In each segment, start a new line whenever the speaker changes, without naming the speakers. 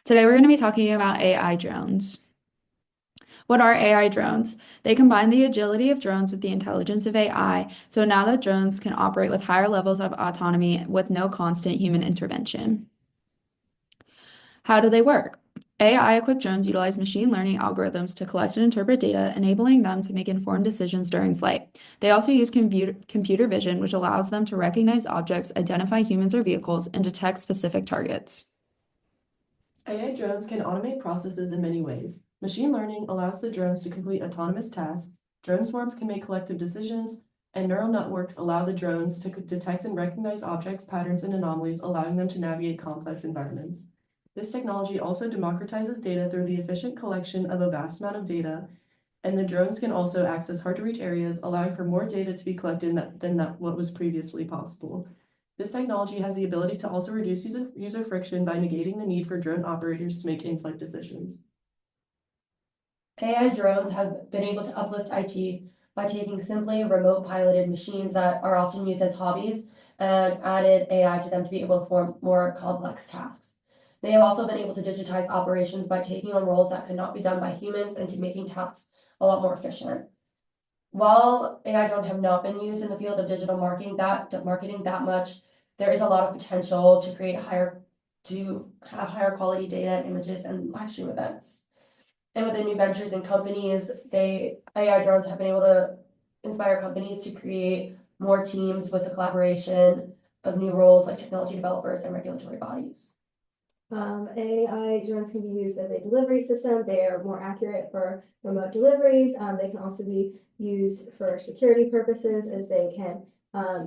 Today we're going to be talking about AI drones. What are AI drones? They combine the agility of drones with the intelligence of AI, so now that drones can operate with higher levels of autonomy with no constant human intervention. How do they work? AI-equipped drones utilize machine learning algorithms to collect and interpret data, enabling them to make informed decisions during flight. They also use computer vision, which allows them to recognize objects, identify humans or vehicles, and detect specific targets.
AI drones can automate processes in many ways. Machine learning allows the drones to complete autonomous tasks, drone swarms can make collective decisions, and neural networks allow the drones to detect and recognize objects, patterns, and anomalies, allowing them to navigate complex environments. This technology also democratizes data through the efficient collection of a vast amount of data, and the drones can also access hard-to-reach areas, allowing for more data to be collected than what was previously possible. This technology has the ability to also reduce user friction by negating the need for drone operators to make in-flight decisions.
AI drones have been able to uplift IT by taking simply remote piloted machines that are often used as hobbies and added AI to them to be able to perform more complex tasks. They have also been able to digitize operations by taking on roles that could not be done by humans and to making tasks a lot more efficient. While AI drones have not been used in the field of digital marketing that much, there is a lot of potential to have higher quality data and images and live stream events. And with the new ventures in companies, AI drones have been able to inspire companies to create more teams with the collaboration of new roles like technology developers and regulatory bodies.
AI drones can be used as a delivery system. They are more accurate for remote deliveries. They can also be used for security purposes as they can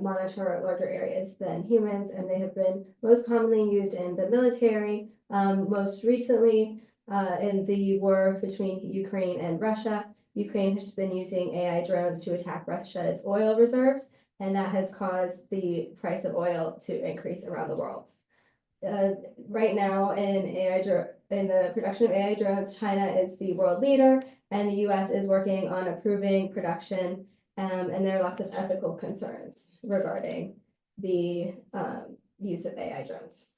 monitor larger areas than humans, and they have been most commonly used in the military. Most recently, in the war between Ukraine and Russia, Ukraine has been using AI drones to attack Russia's oil reserves, and that has caused the price of oil to increase around the world. Right now in the production of AI drones, China is the world leader, and the US is working on approving production, and there are lots of ethical concerns regarding the use of AI drones.